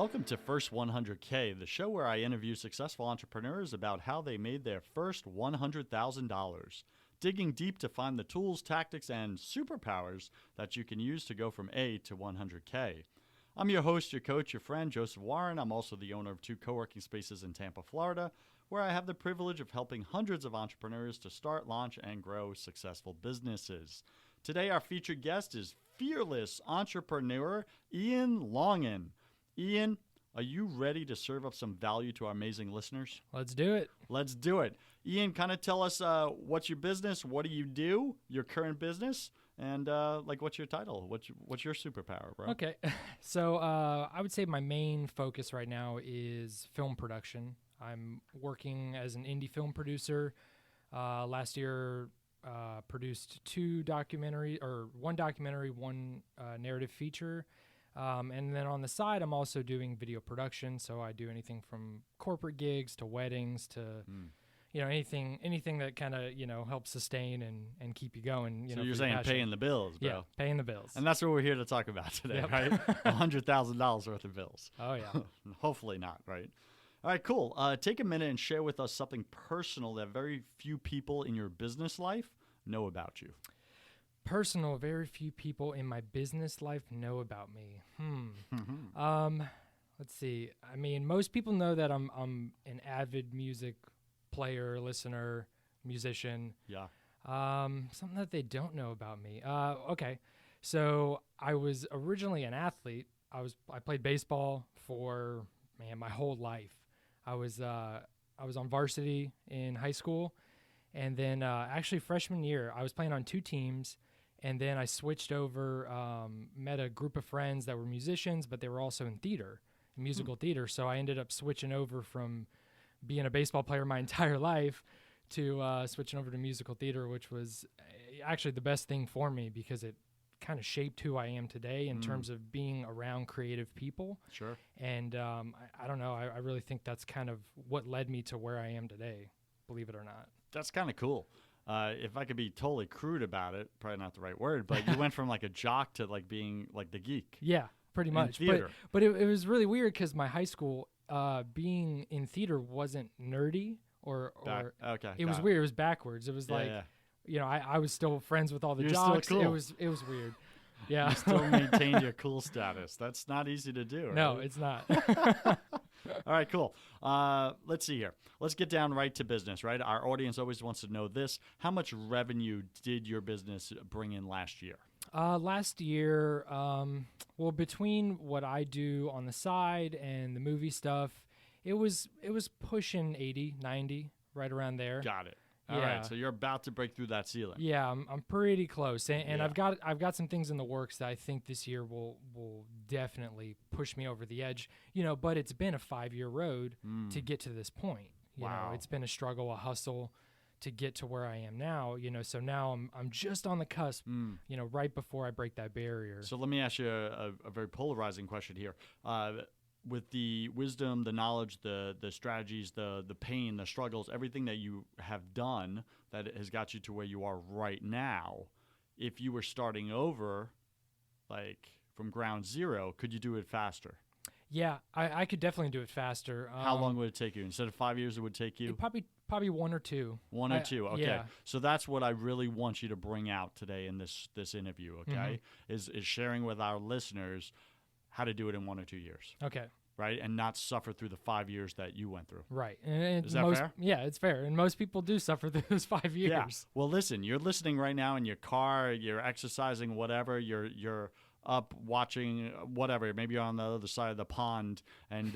Welcome to First 100K, the show where I interview successful entrepreneurs about how they made their first $100,000, digging deep to find the tools, tactics, and superpowers that you can use to go from A to 100K. I'm your host, your coach, your friend, Joseph Warren. I'm also the owner of 2 co-working spaces in Tampa, Florida, where I have the privilege of helping hundreds of entrepreneurs to start, launch, and grow successful businesses. Today, our featured guest is fearless entrepreneur Ian Longen. Ian, are you ready to serve up some value to our amazing listeners? Let's do it. Let's do it. Ian, kind of tell us what's your business, what do you do, your current business, and what's your title? What's your superpower, bro? Okay. So I would say my main focus right now is film production. I'm working as an indie film producer. Last year, produced one documentary, one narrative feature. And then on the side, I'm also doing video production. So I do anything from corporate gigs to weddings to, anything that kind of, helps sustain and keep you going. So you're saying paying the bills, bro. Yeah, paying the bills. And that's what we're here to talk about today, right? $100,000 worth of bills. Oh, yeah. Hopefully not, right? All right, cool. Take a minute and share with us something personal that very few people in your business life know about you. Personal, very few people in my business life know about me. Let's see. I mean, most people know that I'm an avid music player, listener, musician. Yeah. Something that they don't know about me. Okay. So I was originally an athlete. I played baseball for my whole life. I was on varsity in high school, and then actually freshman year I was playing on 2 teams. And then I switched over, met a group of friends that were musicians, but they were also in theater, musical theater. So I ended up switching over from being a baseball player my entire life to switching over to musical theater, which was actually the best thing for me because it kind of shaped who I am today in terms of being around creative people. Sure. And I don't know, I really think that's kind of what led me to where I am today, believe it or not. That's kind of cool. If I could be totally crude about it, probably not the right word, but you went from like a jock to like being like the geek. Yeah, pretty much. Theater. But it was really weird because my high school, being in theater wasn't nerdy or okay. It was weird. It was backwards. It was I was still friends with all the You're jocks. Still cool. It was weird. Yeah. You still maintain your cool status. That's not easy to do. Right? No, it's not. All right, cool. Let's see here. Let's get down right to business, right? Our audience always wants to know this. How much revenue did your business bring in last year? Last year, between what I do on the side and the movie stuff, it was pushing 80, 90, right around there. Got it. All right, so you're about to break through that ceiling. Yeah, I'm pretty close, and I've got some things in the works that I think this year will definitely push me over the edge. But it's been a 5-year road to get to this point. You know, it's been a struggle, a hustle to get to where I am now. So now I'm just on the cusp. Right before I break that barrier. So let me ask you a very polarizing question here. With the wisdom, the knowledge, the strategies, the pain, the struggles, everything that you have done that has got you to where you are right now, if you were starting over, like from ground zero, could you do it faster? Yeah, I could definitely do it faster. How long would it take you? Instead of 5 years, it would take you? Probably 1 or 2. 1 or 2, okay. Yeah. So that's what I really want you to bring out today in this interview, okay, is sharing with our listeners how to do it in 1 or 2 years. Okay. Right? And not suffer through the 5 years that you went through. Right. Is that fair? Yeah, it's fair. And most people do suffer through those 5 years. Yeah. Well, listen, you're listening right now in your car, you're exercising, whatever, you're up watching whatever. Maybe you're on the other side of the pond and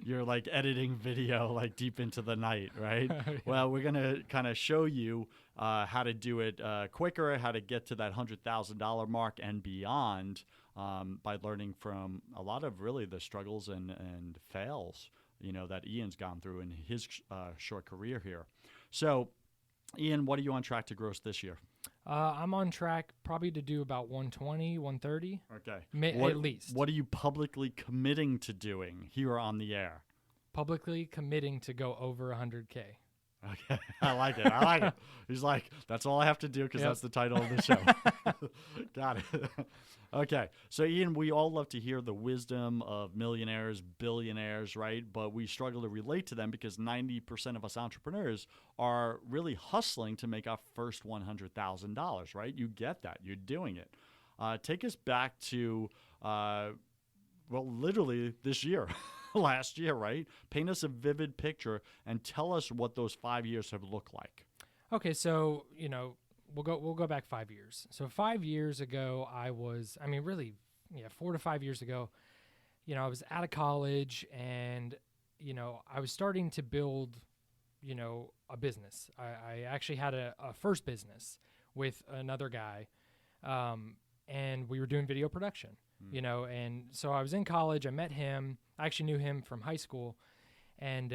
you're like editing video like deep into the night, right? Yeah. Well, we're going to kind of show you how to do it quicker, how to get to that $100,000 mark and beyond by learning from a lot of really the struggles and fails, that Ian's gone through in his short career here. So, Ian, what are you on track to gross this year? I'm on track probably to do about 120, 130. Okay. At least. What are you publicly committing to doing here on the air? Publicly committing to go over 100K. Okay, I like it. I like it. He's like, that's all I have to do because that's the title of the show. Got it. Okay, so Ian, we all love to hear the wisdom of millionaires, billionaires, right? But we struggle to relate to them because 90% of us entrepreneurs are really hustling to make our first $100,000, right? You get that. You're doing it. Take us back to, literally this year. Last year, right? Paint us a vivid picture and tell us what those 5 years have looked like. Okay, so we'll go back 5 years. So 5 years ago, really, 4 to 5 years ago, I was out of college and I was starting to build a business. I actually had a first business with another guy, and we were doing video production. And so I was in college. I met him. I actually knew him from high school, and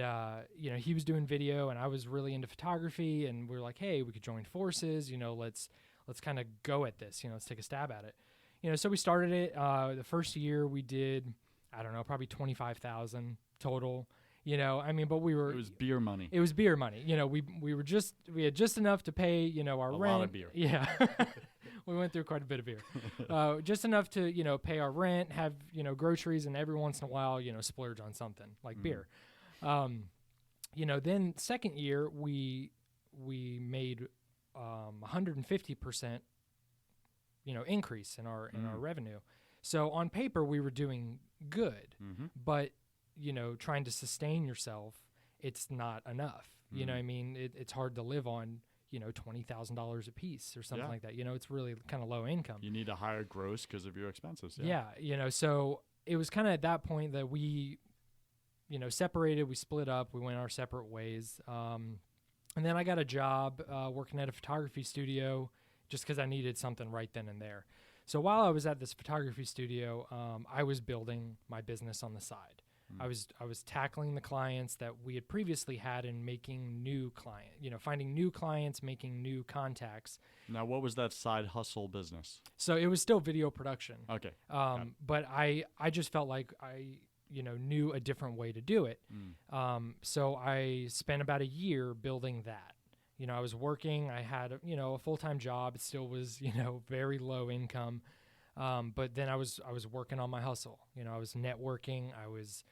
he was doing video, and I was really into photography. And we were like, hey, we could join forces. Let's kind of go at this. Let's take a stab at it. So we started it. The first year we did, I don't know, probably 25,000 total. But we were. It was beer money. It was beer money. We had just enough to pay our rent. A lot of beer. Yeah. We went through quite a bit of beer, just enough to, pay our rent, have, groceries, and every once in a while, splurge on something like beer. Then second year we made 150%, increase in our revenue. So on paper we were doing good, but, trying to sustain yourself, it's not enough. It's hard to live on $20,000 a piece or something like that. It's really kind of low income. You need a higher gross because of your expenses. Yeah. So it was kind of at that point that we, separated, we split up, we went our separate ways. And then I got a job working at a photography studio just because I needed something right then and there. So while I was at this photography studio, I was building my business on the side. I was tackling the clients that we had previously had and making new finding new clients, making new contacts. Now, what was that side hustle business? So it was still video production. Okay. But I just felt like I, knew a different way to do it. So I spent about a year building that. I was working, I had, a full-time job. It still was, very low income. But then I was working on my hustle. I was networking. I was,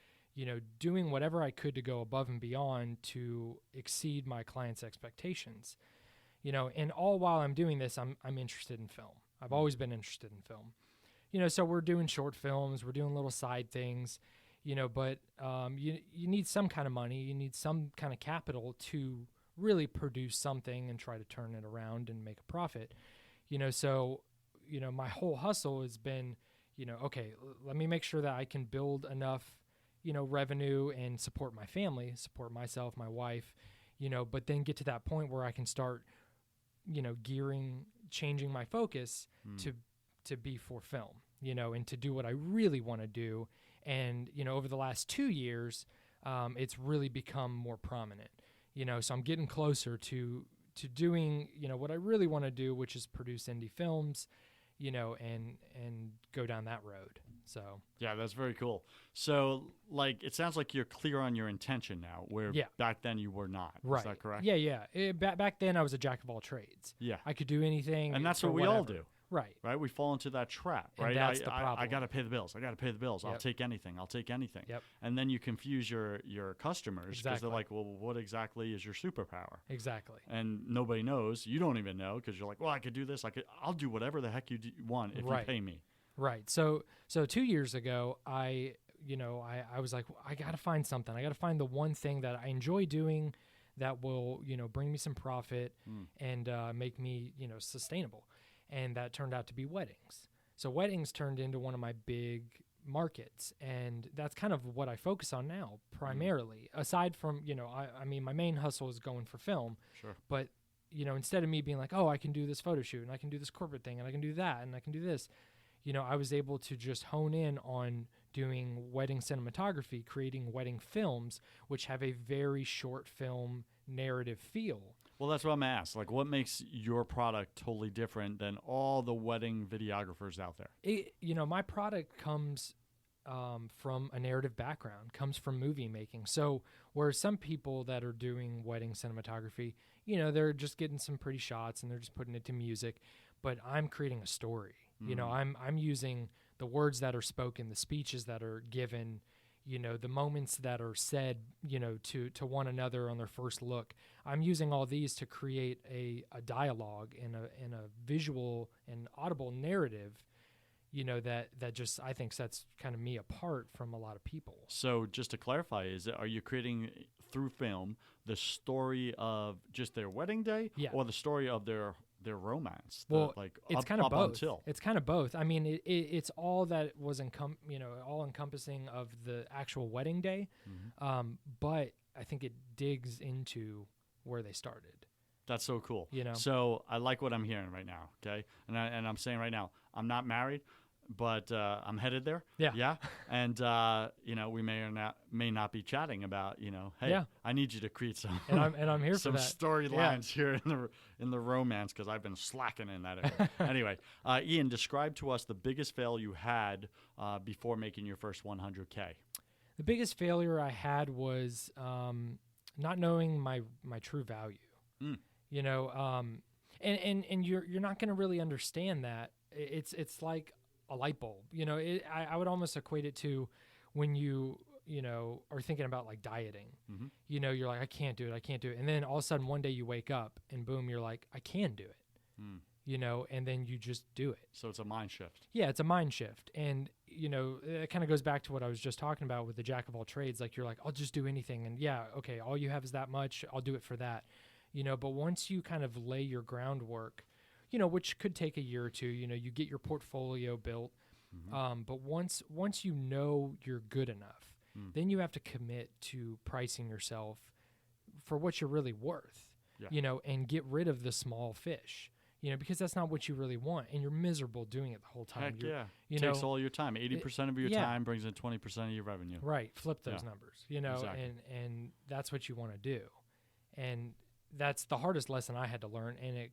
doing whatever I could to go above and beyond to exceed my clients' expectations. And all while I'm doing this, I'm interested in film. I've always been interested in film. So we're doing short films, we're doing little side things, but you need some kind of money, you need some kind of capital to really produce something and try to turn it around and make a profit. So my whole hustle has been, okay, let me make sure that I can build enough, revenue and support my family, support myself, my wife, but then get to that point where I can start, changing my focus to be for film, and to do what I really want to do. And, over the last 2 years, it's really become more prominent, so I'm getting closer to doing, what I really want to do, which is produce indie films, and go down that road. So yeah, that's very cool. So it sounds like you're clear on your intention now, where back then you were not. Right. Is that correct? Yeah. Back then I was a jack of all trades. Yeah. I could do anything. And that's what we all do. Right. Right. We fall into that trap, And right? that's the problem. I got to pay the bills. Yep. I'll take anything. Yep. And then you confuse your customers because they're like, well, what exactly is your superpower? Exactly. And nobody knows. You don't even know because you're like, well, I could do this. I'll do whatever the heck you want if you pay me. Right. So 2 years ago, I was like, I got to find something. I got to find the one thing that I enjoy doing that will, bring me some profit and make me, sustainable. And that turned out to be weddings. So weddings turned into one of my big markets. And that's kind of what I focus on now, primarily. Aside from, my main hustle is going for film. Sure. But, instead of me being like, oh, I can do this photo shoot and I can do this corporate thing and I can do that and I can do this, I was able to just hone in on doing wedding cinematography, creating wedding films, which have a very short film narrative feel. Well, that's what I'm asked. What makes your product totally different than all the wedding videographers out there? My product comes from a narrative background, comes from movie making. So where some people that are doing wedding cinematography, they're just getting some pretty shots and they're just putting it to music, but I'm creating a story. I'm using the words that are spoken, the speeches that are given, the moments that are said, to one another on their first look. I'm using all these to create a dialogue and a visual and audible narrative, that just, I think, sets kind of me apart from a lot of people. So just to clarify, are you creating through film the story of just their wedding day, or the story of their romance? Well, it's kind of both. Until. It's kind of both. I mean, it's all that was all encompassing of the actual wedding day, but I think it digs into where they started. That's so cool. So I like what I'm hearing right now. Okay, and I'm saying right now, I'm not married, but I'm headed there. Yeah. And we may not be chatting about, hey, I need you to create some and I'm here for that. Storylines here in the romance, because I've been slacking in that area. Anyway, Ian, describe to us the biggest fail you had before making your first 100K. The biggest failure I had was not knowing my true value. And you're not going to really understand that. It's like a light bulb. I would almost equate it to when you are thinking about like dieting. You're like, I can't do it. And then all of a sudden one day you wake up and boom, you're like, I can do it. And then you just do it. So it's a mind shift. Yeah, it's a mind shift. And, it kind of goes back to what I was just talking about with the jack of all trades. Like, you're like, I'll just do anything. And yeah, okay, all you have is that much. I'll do it for that. But once you kind of lay your groundwork, which could take a year or two, you get your portfolio built. But once you're good enough, then you have to commit to pricing yourself for what you're really worth, and get rid of the small fish, because that's not what you really want. And you're miserable doing it the whole time. Heck takes all your time. 80% of your time brings in 20% of your revenue. Right. Flip those numbers, Exactly. and that's what you want to do. And that's the hardest lesson I had to learn, and it,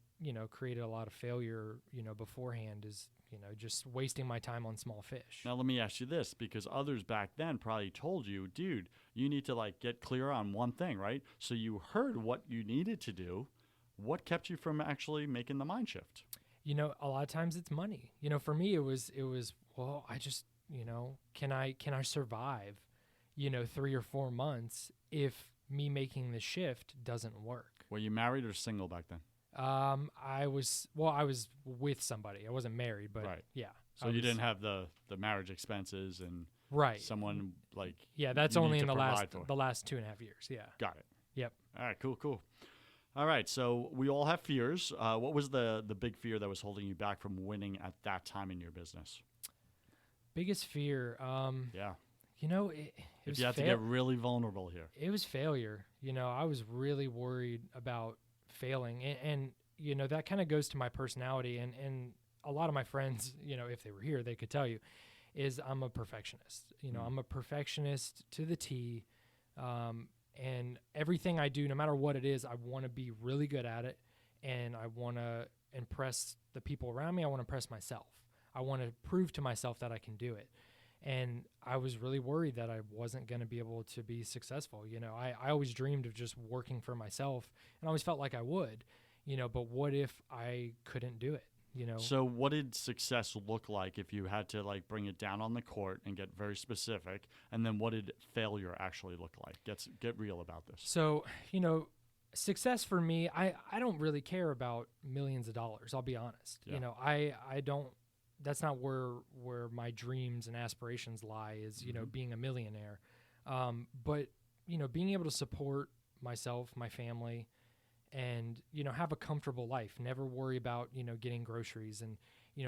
created a lot of failure, beforehand, is, just wasting my time on small fish. Now, let me ask you this, because others back then probably told you, dude, you need to get clear on one thing, right? So you heard what you needed to do. What kept you from actually making the mind shift? A lot of times it's money. For me, it was, well, I just, can I survive, 3 or 4 months if me making the shift doesn't work? Were you married or single back then? I was with somebody. I wasn't married, but yeah. So you didn't have the marriage expenses and someone like that's only in the last 2.5 years. Yeah. Got it. Yep. All right. Cool. All right. So we all have fears. What was the big fear that was holding you back from winning at that time in your business? Biggest fear. If you have to get really vulnerable here. It was failure. I was really worried about failing. And that kind of goes to my personality. And a lot of my friends, if they were here, they could tell you, is I'm a perfectionist. I'm a perfectionist to the T. And everything I do, no matter what it is, I want to be really good at it. And I want to impress the people around me. I want to impress myself. I want to prove to myself that I can do it. And I was really worried that I wasn't going to be able to be successful. I always dreamed of just working for myself, and I always felt like I would, but what if I couldn't do it? So what did success look like if you had to bring it down on the court and get very specific? And then what did failure actually look like? Get real about this. So, success for me, I don't really care about millions of dollars. I'll be honest. Yeah. I don't. That's not where my dreams and aspirations lie, is, being a millionaire. But, being able to support myself, my family, and, have a comfortable life, never worry about, getting groceries, and,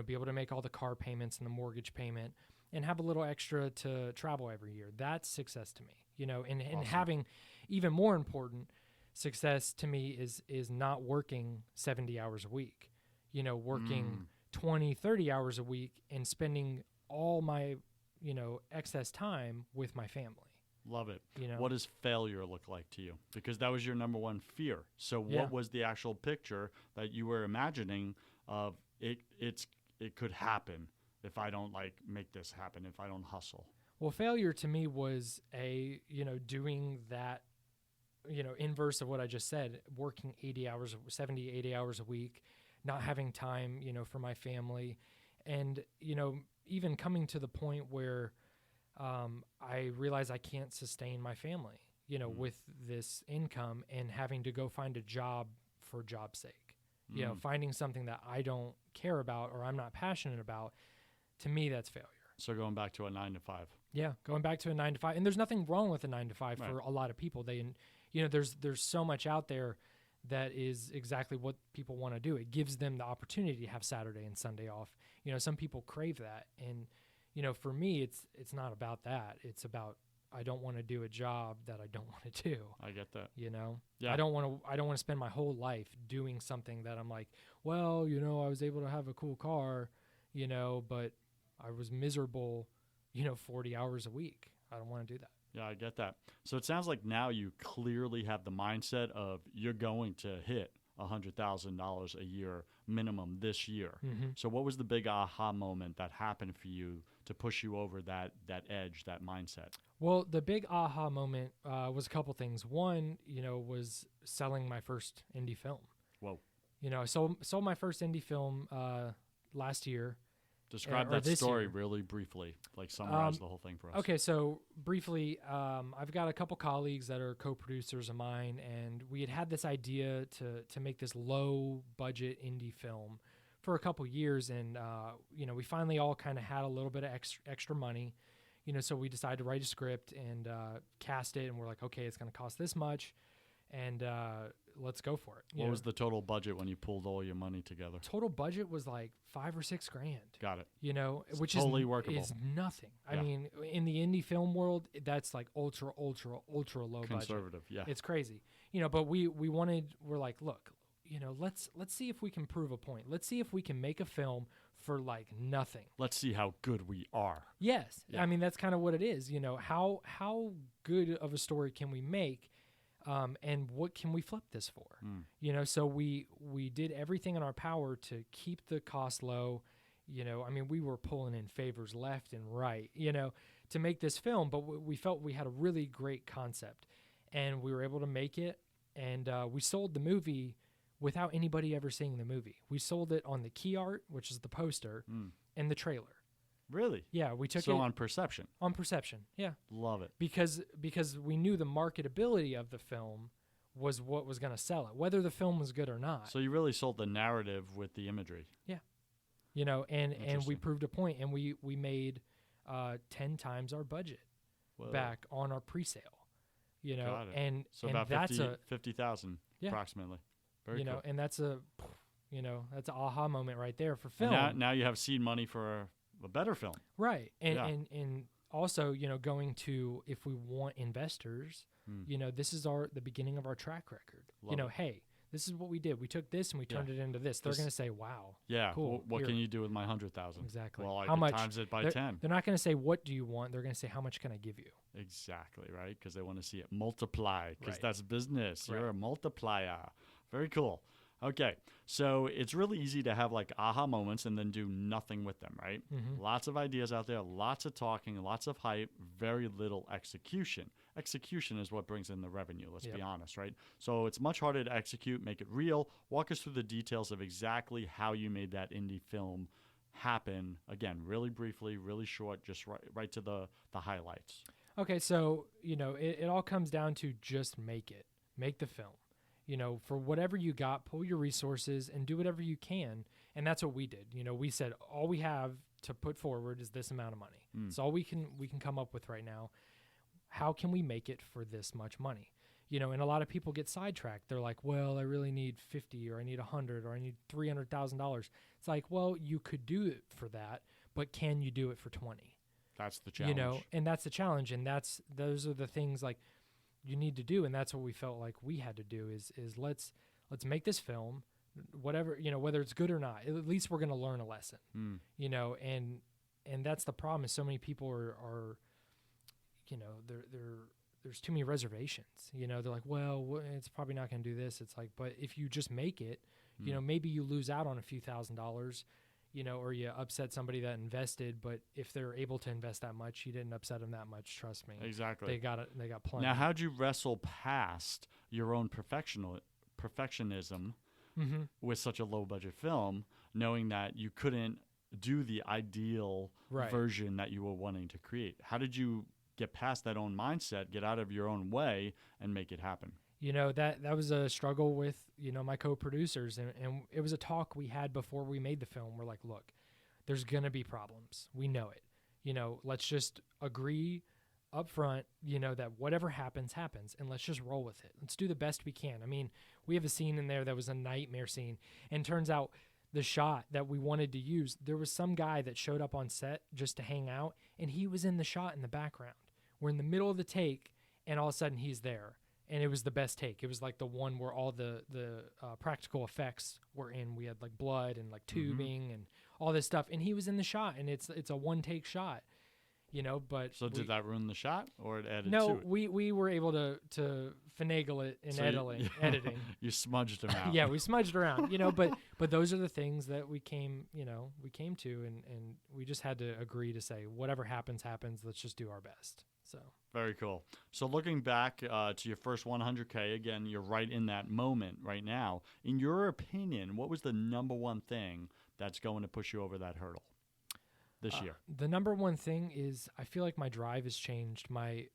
be able to make all the car payments and the mortgage payment, and have a little extra to travel every year. That's success to me, and Awesome. having, even more important, success to me is not working 70 hours a week, working 20, 30 hours a week and spending all my, excess time with my family. Love it. What does failure look like to you? Because that was your number one fear. So what was the actual picture that you were imagining of it could happen if I don't make this happen, if I don't hustle? Well, failure to me was doing that, inverse of what I just said, working 70, 80 hours a week, not having time, for my family. And, even coming to the point where I realize I can't sustain my family, with this income and having to go find a job for job's sake, finding something that I don't care about or I'm not passionate about. To me, that's failure. So going back to a 9 to 5. Yeah, going back to a 9 to 5, and there's nothing wrong with a 9 to 5 Right. for a lot of people. There's so much out there that is exactly what people want to do. It gives them the opportunity to have Saturday and Sunday off. Some people crave that, and for me, it's not about that. It's about I don't want to do a job that I don't want to do. I get that. Yeah. I don't want to spend my whole life doing something that I'm like, well, I was able to have a cool car, but I was miserable, 40 hours a week. I don't want to do that. Yeah, I get that. So it sounds like now you clearly have the mindset of you're going to hit $100,000 a year minimum this year. Mm-hmm. So what was the big aha moment that happened for you to push you over that edge, that mindset? Well, the big aha moment was a couple things. One, was selling my first indie film. Whoa. I sold my first indie film last year. Describe or that this story year. really briefly, like summarize the whole thing for us. Okay, so briefly, I've got a couple colleagues that are co-producers of mine, and we had this idea to make this low-budget indie film for a couple years, and we finally all kind of had a little bit of extra money, so we decided to write a script and cast it, and we're like, okay, it's going to cost this much, and let's go for it. What was the total budget when you pulled all your money together? Total budget was like $5,000 or $6,000. Got it. Which totally workable. is nothing. Yeah. I mean, in the indie film world, that's like ultra low Conservative, budget. yeah. It's crazy. But we're like, look, let's see if we can prove a point. Let's see if we can make a film for like nothing. Let's see how good we are. Yes. Yeah. I mean, that's kind of what it is. How good of a story can we make? And what can we flip this for? So we did everything in our power to keep the cost low. I mean, we were pulling in favors left and right, to make this film, but we felt we had a really great concept, and we were able to make it. And we sold the movie without anybody ever seeing the movie. We sold it on the key art, which is the poster, and the trailer. Really? Yeah, we took it on perception. On perception, yeah. Love it. Because we knew the marketability of the film was what was going to sell it, whether the film was good or not. So you really sold the narrative with the imagery. Yeah. And we proved a point, and we made 10 times our budget back on our pre-sale. Got it. And so and about that's 50,000 approximately. Very cool. And that's that's an aha moment right there for film. And now you have seed money for a better film. Right. And Yeah. and also, going to, if we want investors, this is the beginning of our track record. Love it. Hey, this is what we did. We took this and we turned it into this. They're going to say, wow. Yeah. Cool. What Here. can you do with my 100,000? Exactly. Well, I How can much? times it by They're 10. They're not going to say, what do you want? They're going to say, how much can I give you? Exactly, right? Because they want to see it multiply, because Right. that's business. Right. You're a multiplier. Very cool. Okay, so it's really easy to have like aha moments and then do nothing with them, right? Mhm. Lots of ideas out there, lots of talking, lots of hype, very little execution. Execution is what brings in the revenue, let's be honest, right? So it's much harder to execute, make it real. Walk us through the details of exactly how you made that indie film happen. Again, really briefly, really short, just right to the highlights. Okay, so, it all comes down to just make it. Make the film. For whatever you got, pull your resources and do whatever you can. And that's what we did. We said all we have to put forward is this amount of money. It's all we can come up with right now. How can we make it for this much money? And a lot of people get sidetracked. They're like, well, I really need 50 or I need 100 or I need $300,000. It's like, well, you could do it for that, but can you do it for 20? That's the challenge. And that's the challenge. And those are the things like you need to do. And that's what we felt like we had to do is let's make this film, whatever, whether it's good or not, at least we're going to learn a lesson, and that's the problem is so many people are there's too many reservations, they're like, well, it's probably not going to do this. It's like, but if you just make it, maybe you lose out on a few $1,000s, or you upset somebody that invested, but if they're able to invest that much, you didn't upset them that much. Trust me. Exactly. They got plenty. Now, how'd you wrestle past your own perfectionism Mm-hmm. with such a low budget film, knowing that you couldn't do the ideal Right. version that you were wanting to create? How did you get past that own mindset, get out of your own way, and make it happen? That was a struggle with, my co-producers, and it was a talk we had before we made the film. We're like, look, there's going to be problems. We know it. Let's just agree up front, that whatever happens, and let's just roll with it. Let's do the best we can. I mean, we have a scene in there that was a nightmare scene, and turns out the shot that we wanted to use, there was some guy that showed up on set just to hang out, and he was in the shot in the background. We're in the middle of the take, and all of a sudden he's there. And it was the best take. It was like the one where all the practical effects were in. We had like blood and like tubing and all this stuff. And he was in the shot, and it's a one-take shot, but... So did that ruin the shot, or it added to No, it? we were able to finagle it in editing. You smudged them out. Yeah, we smudged around, but those are the things that we came to, and we just had to agree to say, whatever happens, let's just do our best. So very cool. So looking back to your first 100K, again, you're right in that moment right now. In your opinion, what was the number one thing that's going to push you over that hurdle this year? The number one thing is I feel like my drive has changed. My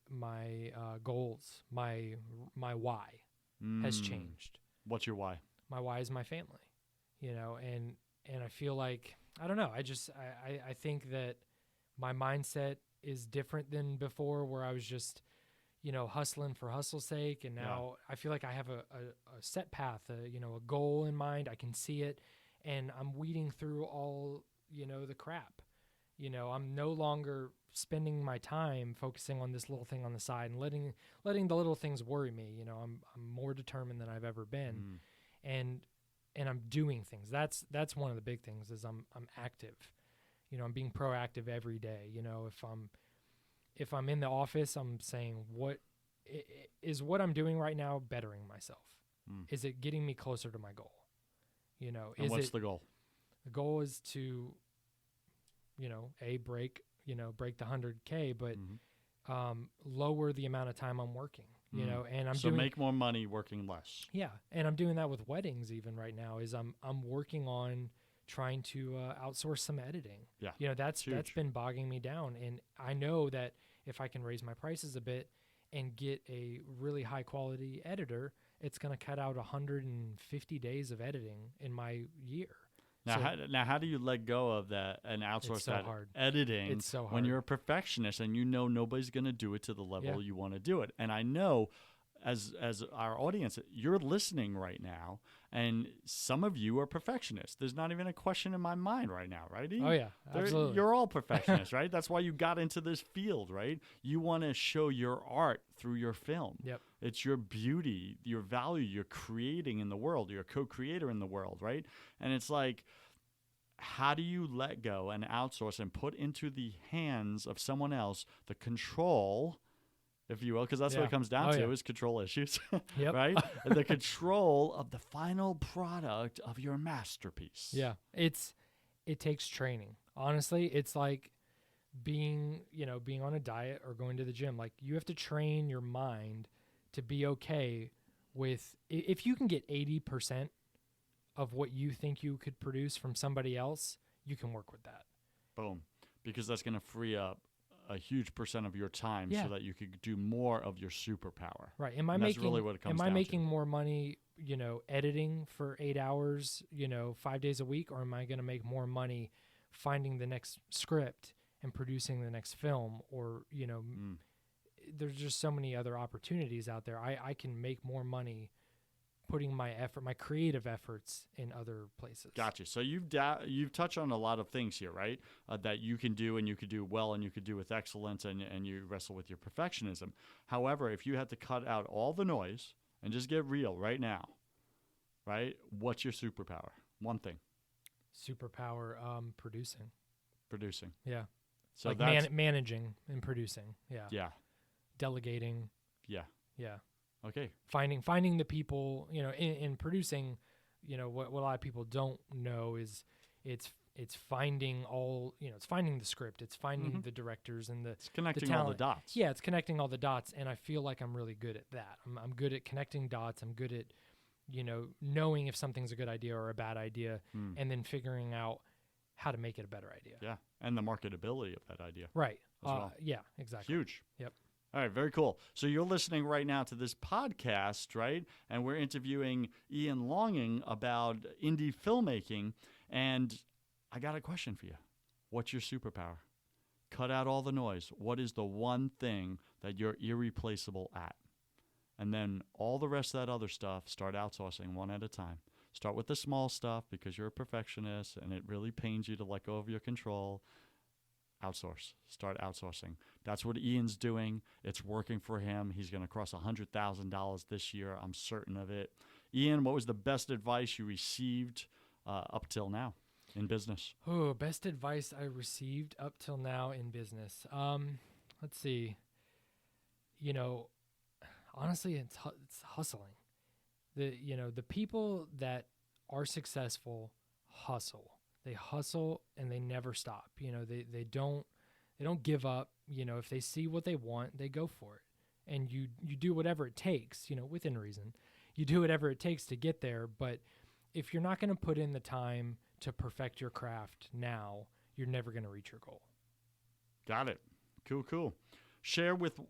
goals, my why has changed. What's your why? My why is my family, and I feel like, I don't know. I think that my mindset is different than before, where I was just, hustling for hustle's sake. And now I feel like I have a set path, a goal in mind. I can see it, and I'm weeding through all, the crap. I'm no longer spending my time focusing on this little thing on the side and letting the little things worry me. I'm more determined than I've ever been. And I'm doing things. That's one of the big things is I'm active. I'm being proactive every day. If I'm in the office, I'm saying, what I'm doing right now bettering myself? Is it getting me closer to my goal? And what's the goal? The goal is to, break the 100K, but lower the amount of time I'm working. And I'm make more money working less. Yeah, and I'm doing that with weddings even right now. Is I'm working on trying to outsource some editing. Yeah, that's been bogging me down, and I know that if I can raise my prices a bit and get a really high quality editor, it's going to cut out 150 days of editing in my year. Now, how do you let go of that and outsource that editing? It's so hard when you're a perfectionist and nobody's going to do it to the level you want to do it. And I know, as our audience, you're listening right now, and some of you are perfectionists. There's not even a question in my mind right now, right, Ian? Oh, yeah, absolutely. You're all perfectionists, right? That's why you got into this field, right? You want to show your art through your film. Yep. It's your beauty, your value you're creating in the world. You're a co-creator in the world, right? And it's like, how do you let go and outsource and put into the hands of someone else the control, if you will, because that's what it comes down to is control issues, right? The control of the final product of your masterpiece. Yeah, it takes training. Honestly, it's like being on a diet or going to the gym. Like, you have to train your mind to be okay with, if you can get 80% of what you think you could produce from somebody else, you can work with that. Boom. Because that's going to free up a huge percent of your time so that you could do more of your superpower. Right. That's really what it comes down to. Am I making more money, editing for 8 hours, 5 days a week, or am I going to make more money finding the next script and producing the next film? Or, there's just so many other opportunities out there. I can make more money putting my creative efforts in other places. Gotcha. So you've touched on a lot of things here, right? That you can do, and you could do well, and you could do with excellence, and you wrestle with your perfectionism. However, if you had to cut out all the noise and just get real right now, right? What's your superpower? One thing. Superpower, producing. Producing. Yeah. So like that's managing and producing. Yeah. Yeah. Delegating. Yeah. Yeah. Okay. Finding the people, in producing, what a lot of people don't know is it's it's finding it's finding the script, it's finding the directors and it's connecting all the dots. Yeah, it's connecting all the dots, and I feel like I'm really good at that. I'm good at connecting dots. I'm good at, knowing if something's a good idea or a bad idea, and then figuring out how to make it a better idea. Yeah, and the marketability of that idea. Right. Well. Yeah, exactly. Huge. Yep. All right, very cool. So you're listening right now to this podcast, right? And we're interviewing Ian Longen about indie filmmaking. And I got a question for you. What's your superpower? Cut out all the noise. What is the one thing that you're irreplaceable at? And then all the rest of that other stuff, start outsourcing one at a time. Start with the small stuff because you're a perfectionist and it really pains you to let go of your control. Outsource. Start outsourcing. That's what Ian's doing. It's working for him. He's going to cross $100,000 this year. I'm certain of it. Ian, what was the best advice you received up till now in business? Oh, best advice I received up till now in business. Let's see. Honestly, it's hustling. The people that are successful hustle. They hustle and they never stop. They don't give up. If they see what they want, they go for it. And you do whatever it takes, within reason. You do whatever it takes to get there. But if you're not going to put in the time to perfect your craft now, you're never going to reach your goal. Got it. Cool. Share with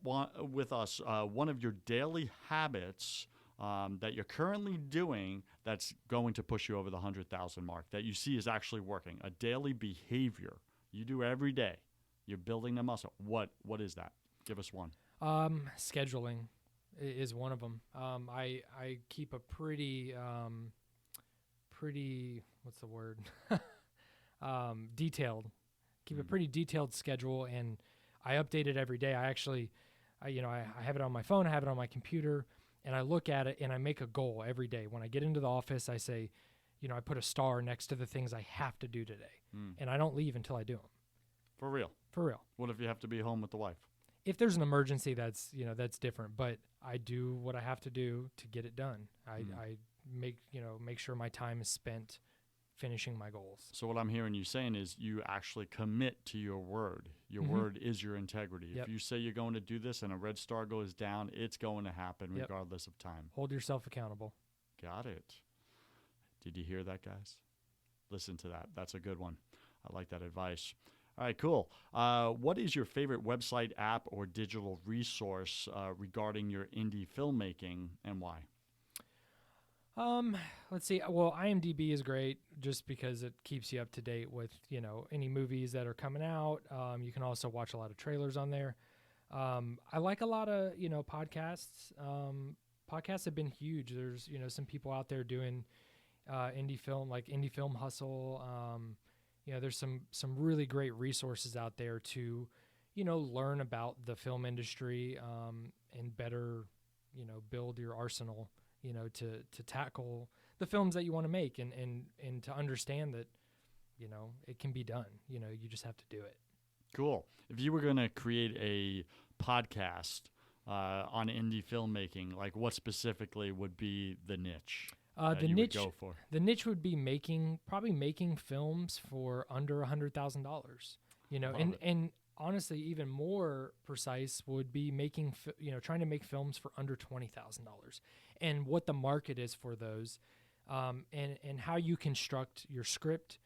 us one of your daily habits that you're currently doing that's going to push you over the 100,000 mark, that you see is actually working, a daily behavior you do every day. You're building the muscle. What is that? Give us one. Scheduling is one of them. I keep a pretty what's the word? Detailed. Keep a pretty detailed schedule, and I update it every day. I have it on my phone. I have it on my computer. And I look at it and I make a goal every day. When I get into the office, I say, I put a star next to the things I have to do today. And I don't leave until I do them. For real? For real. What if you have to be home with the wife? If there's an emergency, that's different. But I do what I have to do to get it done. I make sure my time is spent finishing my goals. So what I'm hearing you saying is you actually commit to your word. Your word is your integrity. Yep. If you say you're going to do this and a red star goes down, it's going to happen regardless of time. Hold yourself accountable. Got it. Did you hear that, guys? Listen to that. That's a good one. I like that advice. All right, cool. What is your favorite website, app, or digital resource regarding your indie filmmaking, and why? Let's see. Well, IMDb is great just because it keeps you up to date with, any movies that are coming out. You can also watch a lot of trailers on there. I like a lot of, podcasts. Podcasts have been huge. There's, some people out there doing indie film, like Indie Film Hustle. There's some really great resources out there to, learn about the film industry and better, build your arsenal, to tackle the films that you want to make and to understand that, it can be done. You just have to do it. Cool. If you were going to create a podcast on indie filmmaking, like what specifically would be the niche? The niche would be making films for under $100,000. And honestly, even more precise would be trying to make films for under $20,000, and what the market is for those, and how you construct your script,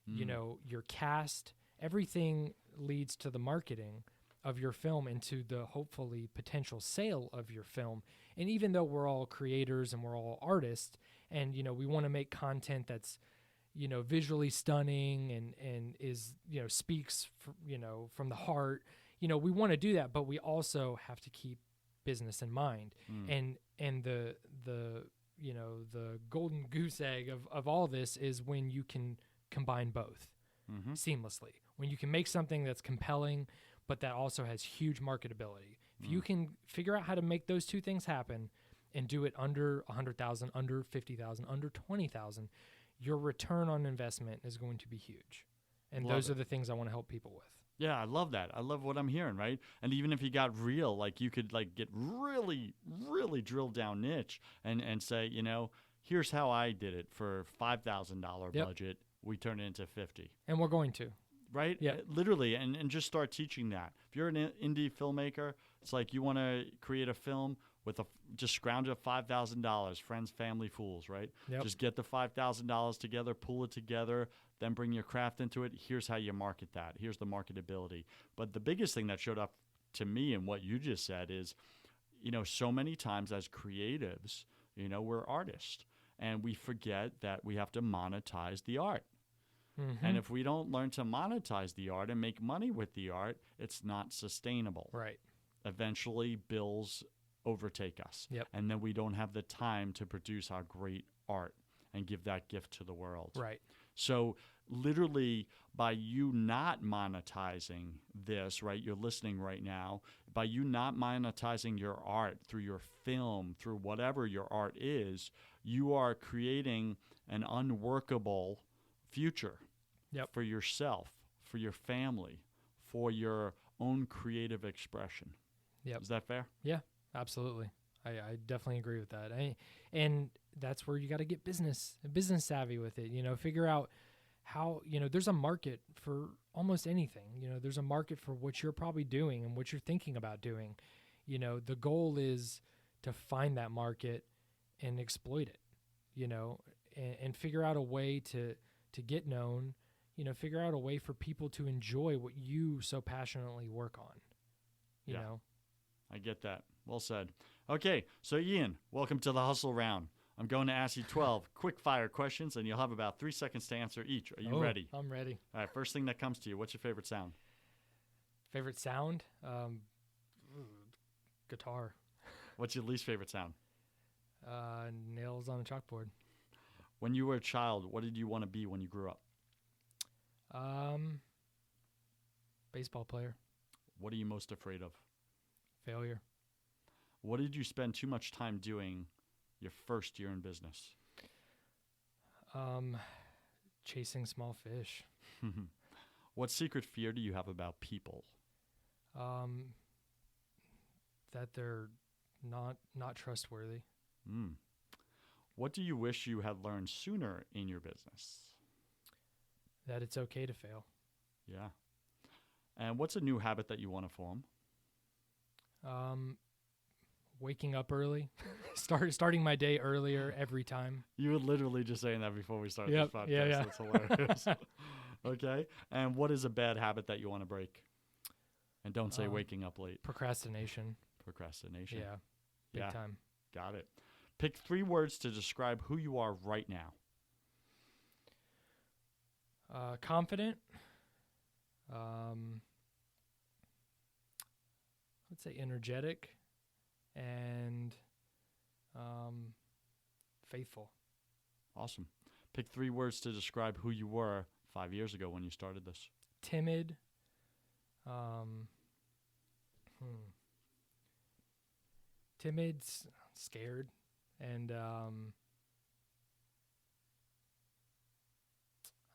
your cast. Everything leads to the marketing of your film and to the hopefully potential sale of your film. And even though we're all creators and we're all artists, and we want to make content that's visually stunning and is speaks from the heart, we want to do that, but we also have to keep business in mind. And the golden goose egg of all this is when you can combine both seamlessly, when you can make something that's compelling but that also has huge marketability. If you can figure out how to make those two things happen and do it under 100,000, under 50,000, under 20,000, your return on investment is going to be huge. And those are the things I want to help people with. Yeah, I love that. I love what I'm hearing, right? And even if you got real, like you could like get really, really drill down niche and say, here's how I did it for $5,000 budget. we turn it into 50. And we're going to. Right? Yeah. Literally, and just start teaching that. If you're an indie filmmaker, it's like you want to create a film with just scrounge up $5,000, friends, family, fools, right? Yep. Just get the $5,000 together, pull it together, then bring your craft into it. Here's how you market that. Here's the marketability. But the biggest thing that showed up to me in what you just said is, so many times as creatives, we're artists, and we forget that we have to monetize the art. Mm-hmm. And if we don't learn to monetize the art and make money with the art, it's not sustainable. Right. Eventually, bills overtake us. Yep. And then we don't have the time to produce our great art and give that gift to the world. Right. So literally, by you not monetizing this, right, you're listening right now, by you not monetizing your art through your film, through whatever your art is, you are creating an unworkable future for yourself, for your family, for your own creative expression. Yep. Is that fair? Yeah, absolutely. I definitely agree with that. And that's where you got to get business savvy with it. Figure out how, there's a market for almost anything. There's a market for what you're probably doing and what you're thinking about doing. The goal is to find that market and exploit it, and figure out a way to get known, figure out a way for people to enjoy what you so passionately work on, you know? I get that. Well said. Okay, so Ian, welcome to the Hustle Round. I'm going to ask you 12 quick fire questions, and you'll have about 3 seconds to answer each. Are you ready? I'm ready. All right, first thing that comes to you, what's your favorite sound? Favorite sound? Guitar. What's your least favorite sound? Nails on a chalkboard. When you were a child, what did you want to be when you grew up? Baseball player. What are you most afraid of? Failure. What did you spend too much time doing your first year in business? Chasing small fish. What secret fear do you have about people? That they're not trustworthy. What do you wish you had learned sooner in your business? That it's okay to fail. Yeah. And what's a new habit that you want to form? Waking up early, starting my day earlier every time. You were literally just saying that before we started this podcast. Yeah. That's hilarious. Okay. And what is a bad habit that you want to break? And don't say waking up late. Procrastination. Procrastination. Yeah. Big time. Got it. Pick 3 words to describe who you are right now. Confident. Let's say energetic and faithful. Awesome. Pick 3 words to describe who you were 5 years ago when you started this. Timid. Timid, scared, and I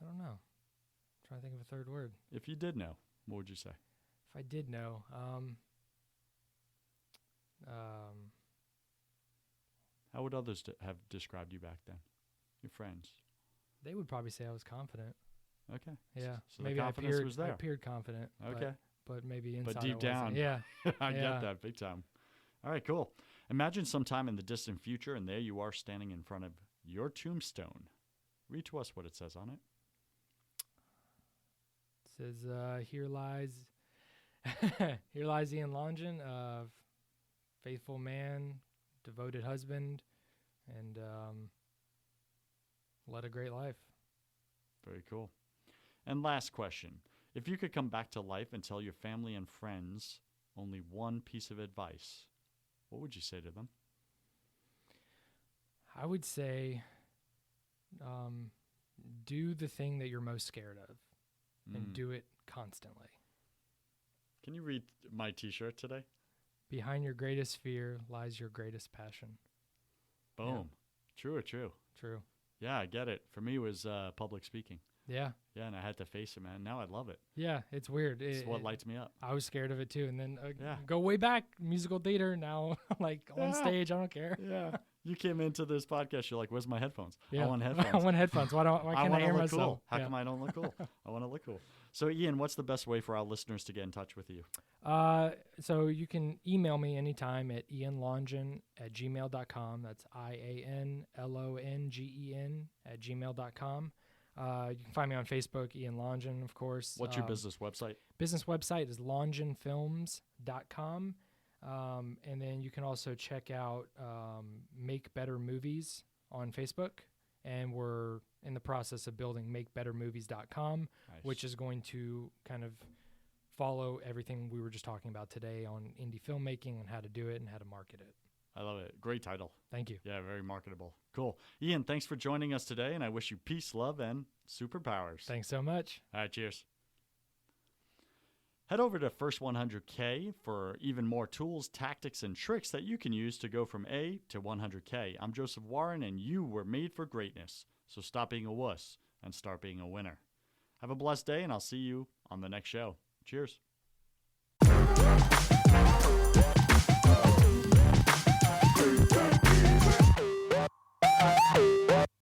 don't know. I'm trying to think of a third word. If you did know, what would you say? If I did know, how would others have described you back then? Your friends? They would probably say I was confident. Okay. Yeah. So maybe the confidence was there. I appeared confident. Okay. But maybe inside But deep I down. wasn't. Yeah. I Yeah. get that big time. All right, cool. Imagine sometime in the distant future, and there you are standing in front of your tombstone. Read to us what it says on it. It says, here lies Ian Longen, faithful man, devoted husband, and led a great life. Very cool. And last question. If you could come back to life and tell your family and friends only one piece of advice, what would you say to them? I would say do the thing that you're most scared of and do it constantly. Can you read my t-shirt today? Behind your greatest fear lies your greatest passion. Boom. Yeah. True or true? True. Yeah, I get it. For me, it was public speaking. Yeah. Yeah, and I had to face it, man. Now I love it. Yeah, it's weird. It's what lights me up. I was scared of it too, and then go way back, musical theater. Now, like on stage, I don't care. Yeah. You came into this podcast. You're like, "Where's my headphones? Yeah. I want headphones. I want headphones. Why can't I wanna hear look myself? cool. How Yeah. come I don't look cool? I want to look cool." So, Ian, what's the best way for our listeners to get in touch with you? So you can email me anytime at ianlongen@gmail.com. That's IANLONGEN@gmail.com. You can find me on Facebook, Ian Longen, of course. What's your business website? Business website is longenfilms.com. And then you can also check out Make Better Movies on Facebook. And we're in the process of building makebettermovies.com, Nice. which is going to kind of follow everything we were just talking about today on indie filmmaking and how to do it and how to market it. I love it. Great title. Thank you. Yeah, very marketable. Cool. Ian, thanks for joining us today, and I wish you peace, love, and superpowers. Thanks so much. All right, cheers. Head over to First 100K for even more tools, tactics, and tricks that you can use to go from A to 100K. I'm Joseph Warren, and you were made for greatness. So stop being a wuss and start being a winner. Have a blessed day, and I'll see you on the next show. Cheers.